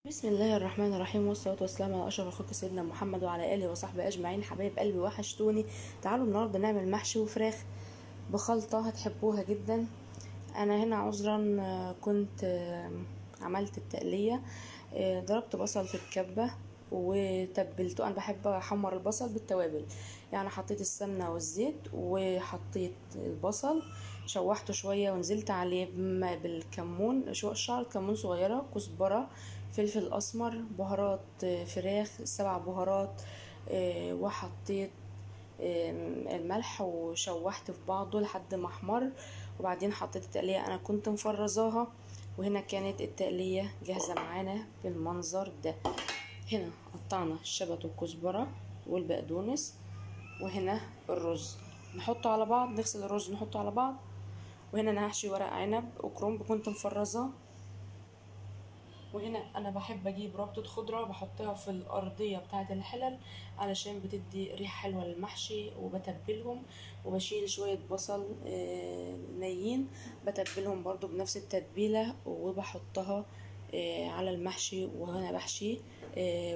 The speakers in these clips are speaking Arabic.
بسم الله الرحمن الرحيم، والصلاة والسلام على أشرف خلق سيدنا محمد وعلى آله وصحبه أجمعين. حبايب قلبي وحشتوني. تعالوا النهاردة نعمل محشي وفراخ بخلطة هتحبوها جدا. أنا هنا عذرا كنت عملت التقلية. ضربت بصل في الكبة وتبلته. أنا بحب أحمر البصل بالتوابل، يعني حطيت السمنة والزيت وحطيت البصل شوحته شوية ونزلت عليه بالكمون، شعرة كمون صغيرة، كزبرة، فلفل اسمر، بهارات فراخ 7 بهارات، وحطيت الملح وشوحت في بعضه لحد ما احمر. وبعدين حطيت التقلية انا كنت مفرزاها، وهنا كانت التقلية جاهزة معانا بالمنظر ده. هنا قطعنا الشبت والكزبرة والبقدونس، وهنا الرز نحطه على بعض، نغسل الرز نحطه على بعض. وهنا انا هحشي ورق عنب وكرنب كنت مفرزاه. وهنا انا بحب اجيب ربطة خضرة بحطها في الارضية بتاعة الحلل علشان بتدي ريحة حلوة للمحشي، وبتبلهم وبشيل شوية بصل نيين بتبلهم برضو بنفس التتبيلة وبحطها على المحشي وانا بحشيه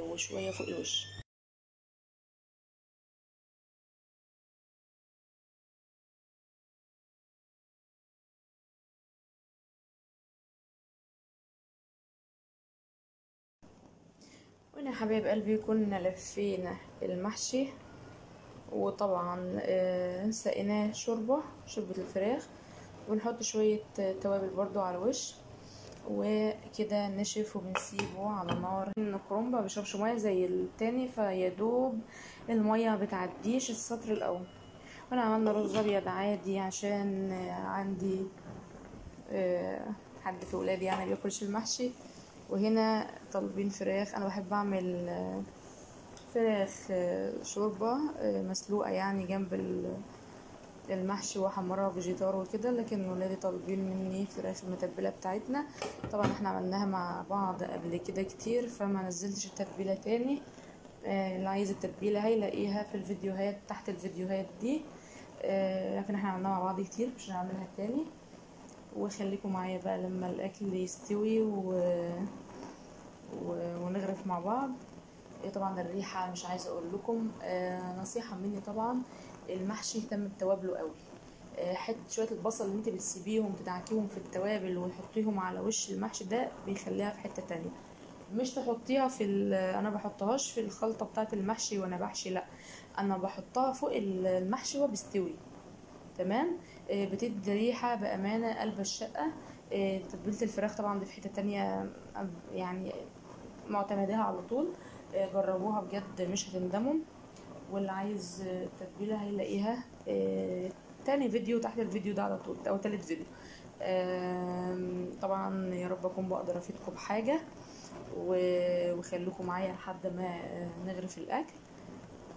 وشوية فوق الوش. وهنا يا حبايب قلبي كنا لفينا المحشي، وطبعا سقيناه شوربة الفراخ، ونحط شوية توابل برضو على الوش، وكده نشف وبنسيبه على نار. الكرنب ما بيشربش ميه زي التاني، فيدوب الميه بتعديش السطر الاول. وانا عملنا رز ابيض عادي عشان عندي حد في ولادي يعني بياكلش المحشي. وهنا طالبين فراخ، انا بحب اعمل فراخ شوربة مسلوقة يعني جنب المحشي واحمرها فيجيتار وكده، لكن ولادي طالبين مني فراخ المتبلة بتاعتنا. طبعا احنا عملناها مع بعض قبل كده كتير فما نزلتش التتبيلة تاني. اللي عايز التتبيلة هيلاقيها في الفيديوهات تحت الفيديوهات دي. لكن احنا عملناها مع بعض كتير مش هنعملها تاني. وخليكم معايا بقى لما الاكل يستوي ونغرف مع بعض. طبعا الريحة مش عايزة اقول لكم. نصيحة مني طبعا، المحشي يهتم بتوابله قوي. حته شويه البصل اللي انت بتسيبيهم تدعكيهم في التوابل وتحطيهم على وش المحشي ده بيخليها في حته تانية. مش تحطيها في انا بحطهاش في الخلطه بتاعه المحشي وانا بحشي، لا، انا بحطها فوق المحشي وهو بيستوي. تمام. بتدي ريحه بامانه قلب الشقه. تتبيله الفراخ طبعا دي في حته تانية، يعني معتمداها على طول. جربوها بجد مش هتندموا. واللي عايز التتبيله هيلاقيها تاني فيديو تحت الفيديو ده على طول، او تالت فيديو. طبعا يا رب اكون بقدر افيدكم بحاجه، وخليكم معايا لحد ما نغرف الاكل.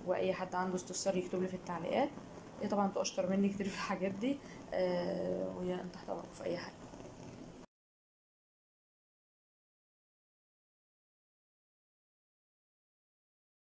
واي حد عنده استفسار يكتب لي في التعليقات. طبعا انتوا اشطر مني كتير في الحاجات دي، ويا انت تحت امركم في اي حاجه.